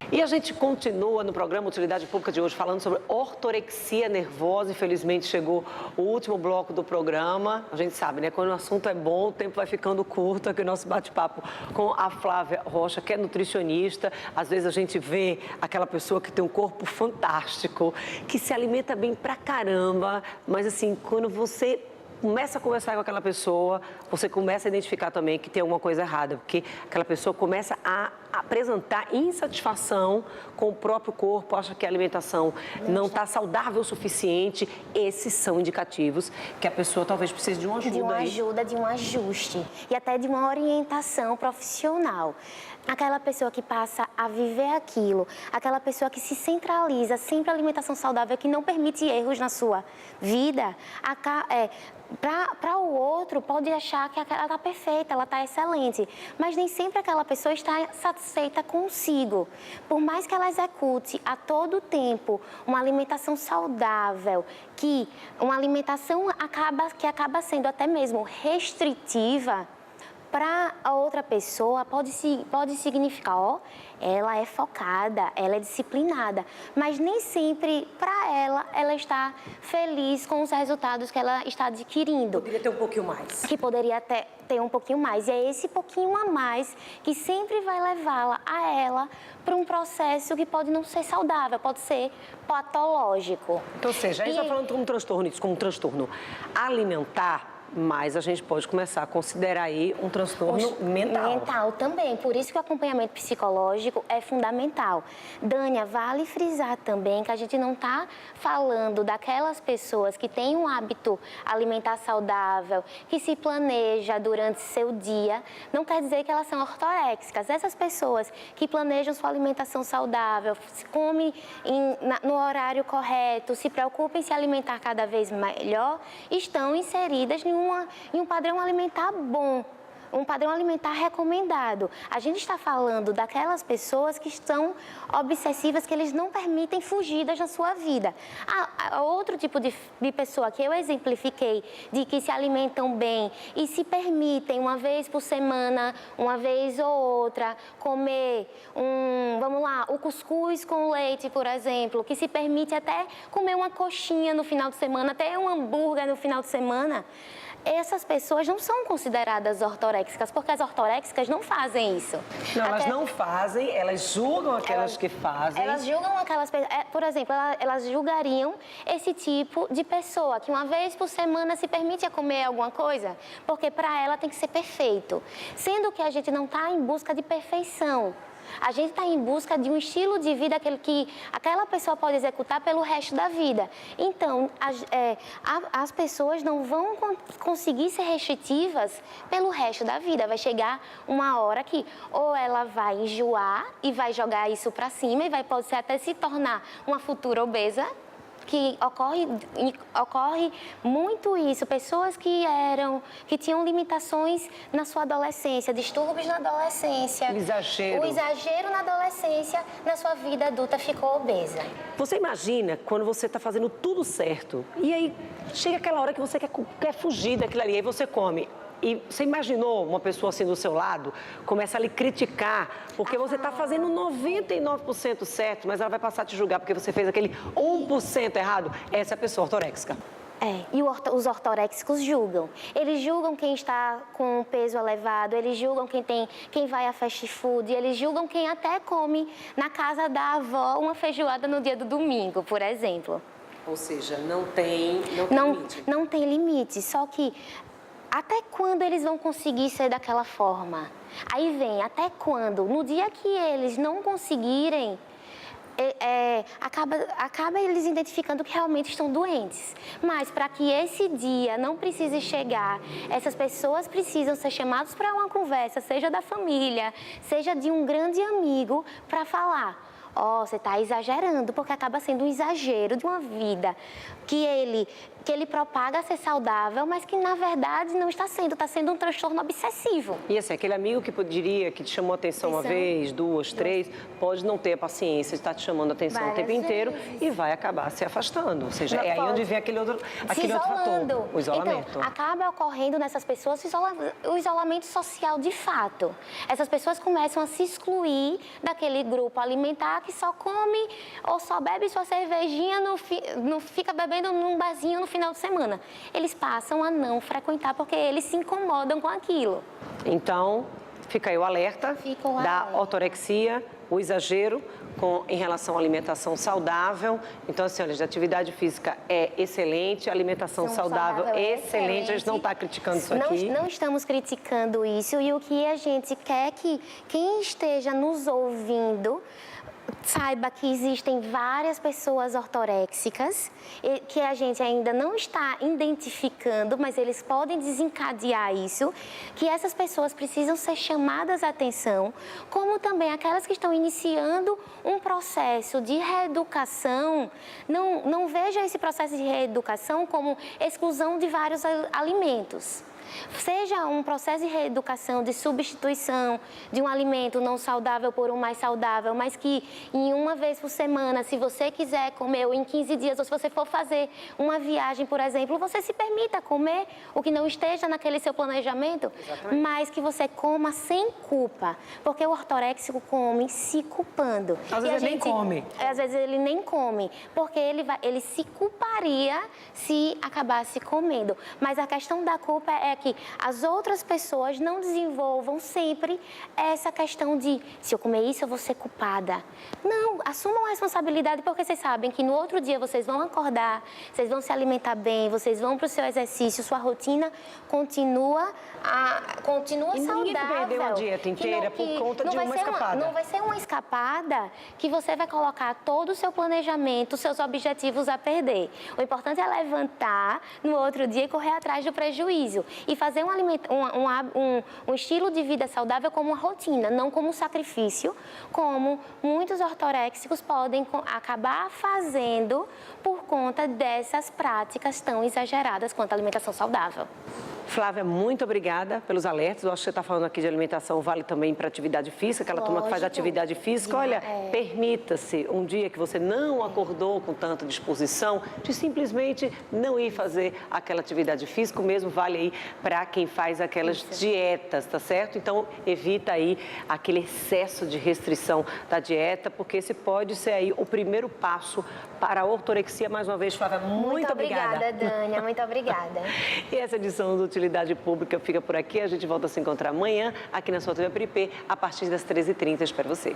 E a gente continua no programa Utilidade Pública de hoje falando sobre ortorexia nervosa. Infelizmente chegou o último bloco do programa. A gente sabe, né? Quando o assunto é bom, o tempo vai ficando curto. Aqui o nosso bate-papo com a Flávia Rocha, que é nutricionista. Às vezes a gente vê aquela pessoa que tem um corpo fantástico, que se alimenta bem pra caramba, mas assim, quando você começa a conversar com aquela pessoa, você começa a identificar também que tem alguma coisa errada, porque aquela pessoa começa a apresentar insatisfação com o próprio corpo, acha que a alimentação não está saudável o suficiente. Esses são indicativos que a pessoa talvez precise de uma ajuda. De uma ajuda, de um ajuste e até de uma orientação profissional. Aquela pessoa que passa a viver aquilo, aquela pessoa que se centraliza sempre a alimentação saudável, que não permite erros na sua vida, para o outro pode achar que ela está perfeita, ela está excelente, mas nem sempre aquela pessoa está satisfeita consigo. Por mais que ela execute a todo tempo uma alimentação saudável, que uma alimentação que acaba sendo até mesmo restritiva, para a outra pessoa pode significar, ela é focada, ela é disciplinada, mas nem sempre para ela está feliz com os resultados que ela está adquirindo. Poderia ter um pouquinho mais. Que poderia ter um pouquinho mais. E é esse pouquinho a mais que sempre vai levá-la a ela para um processo que pode não ser saudável, pode ser patológico. Então, ou seja, a gente está falando como um transtorno alimentar, mas a gente pode começar a considerar aí um transtorno mental. Mental também, por isso que o acompanhamento psicológico é fundamental. Dânia, vale frisar também que a gente não está falando daquelas pessoas que têm um hábito alimentar saudável, que se planeja durante seu dia, não quer dizer que elas são ortoréxicas. Essas pessoas que planejam sua alimentação saudável, comem no horário correto, se preocupam em se alimentar cada vez melhor, estão inseridas em um padrão alimentar bom, um padrão alimentar recomendado. A gente está falando daquelas pessoas que estão obsessivas, que eles não permitem fugidas na sua vida. Outro tipo de pessoa que eu exemplifiquei, de que se alimentam bem e se permitem uma vez por semana, uma vez ou outra, comer o cuscuz com leite, por exemplo, que se permite até comer uma coxinha no final de semana, até um hambúrguer no final de semana. Essas pessoas não são consideradas ortoréxicas, porque as ortoréxicas não fazem isso. Não, elas não fazem, elas julgam aquelas que fazem. Elas julgam aquelas pessoas, por exemplo, elas julgariam esse tipo de pessoa que uma vez por semana se permite comer alguma coisa, porque para ela tem que ser perfeito. Sendo que a gente não está em busca de perfeição. A gente está em busca de um estilo de vida que aquela pessoa pode executar pelo resto da vida. Então, as pessoas não vão conseguir ser restritivas pelo resto da vida. Vai chegar uma hora que ou ela vai enjoar e vai jogar isso para cima e pode até se tornar uma futura obesa, que ocorre muito isso, pessoas que tinham limitações na sua adolescência, distúrbios na adolescência. O exagero na adolescência, na sua vida adulta ficou obesa. Você imagina quando você está fazendo tudo certo e aí chega aquela hora que você quer fugir daquilo ali, aí você come. E você imaginou uma pessoa assim do seu lado, começa a lhe criticar, porque você está fazendo 99% certo, mas ela vai passar a te julgar porque você fez aquele 1% errado? Essa é a pessoa ortoréxica. E os ortoréxicos julgam. Eles julgam quem está com peso elevado, eles julgam quem vai a fast food, eles julgam quem até come na casa da avó uma feijoada no dia do domingo, por exemplo. Ou seja, não tem limite. Não tem limite, só que até quando eles vão conseguir ser daquela forma? Aí vem, até quando? No dia que eles não conseguirem, acaba eles identificando que realmente estão doentes. Mas para que esse dia não precise chegar, essas pessoas precisam ser chamadas para uma conversa, seja da família, seja de um grande amigo, para falar: você está exagerando, porque acaba sendo um exagero de uma vida que ele que ele propaga ser saudável, mas que na verdade não está sendo um transtorno obsessivo. E assim, aquele amigo que poderia, que te chamou a atenção uma vez, duas, três, pode não ter a paciência de estar te chamando a atenção o tempo inteiro e vai acabar se afastando. Ou seja, é aí onde vem aquele outro fator, o isolamento. Então, acaba ocorrendo nessas pessoas o isolamento social de fato. Essas pessoas começam a se excluir daquele grupo alimentar que só come ou só bebe sua cervejinha, não fica bebendo num barzinho no final de semana. Eles passam a não frequentar porque eles se incomodam com aquilo. Então, fica aí o alerta da ortorexia, o exagero em relação à alimentação saudável. Então, assim, olha, a atividade física é excelente, a alimentação saudável é excelente. A gente não está criticando isso aqui. Não estamos criticando isso e o que a gente quer é que quem esteja nos ouvindo saiba que existem várias pessoas ortoréxicas que a gente ainda não está identificando, mas eles podem desencadear isso, que essas pessoas precisam ser chamadas a atenção, como também aquelas que estão iniciando um processo de reeducação. Não veja esse processo de reeducação como exclusão de vários alimentos. Seja um processo de reeducação, de substituição de um alimento não saudável por um mais saudável, mas que em uma vez por semana, se você quiser comer, ou em 15 dias, ou se você for fazer uma viagem, por exemplo, você se permita comer o que não esteja naquele seu planejamento, mas que você coma sem culpa, porque o ortoréxico come se culpando. Às vezes ele nem come. Às vezes ele nem come, porque ele se culparia se acabasse comendo. Mas a questão da culpa é que as outras pessoas não desenvolvam sempre essa questão de se eu comer isso eu vou ser culpada. Não, assumam a responsabilidade porque vocês sabem que no outro dia vocês vão acordar, vocês vão se alimentar bem, vocês vão para o seu exercício, sua rotina continua e saudável. Ninguém perdeu a dieta inteira por conta de uma escapada. Não vai ser uma escapada que você vai colocar todo o seu planejamento, os seus objetivos a perder. O importante é levantar no outro dia e correr atrás do prejuízo. E fazer um estilo de vida saudável como uma rotina, não como um sacrifício, como muitos ortoréxicos podem acabar fazendo por conta dessas práticas tão exageradas quanto a alimentação saudável. Flávia, muito obrigada pelos alertas. Eu acho que você está falando aqui de alimentação, vale também para atividade física, aquela turma que faz atividade física. Olha, permita-se um dia que você não acordou com tanta disposição, de simplesmente não ir fazer aquela atividade física, o mesmo vale aí para quem faz aquelas dietas, tá certo? Então, evita aí aquele excesso de restrição da dieta, porque esse pode ser aí o primeiro passo para a ortorexia. Mais uma vez, Flávia, muito obrigada. Muito obrigada, Dânia, muito obrigada. E essa edição do Utilidade Pública fica por aqui. A gente volta a se encontrar amanhã aqui na sua TV Peripê, a partir das 13h30. Espero você.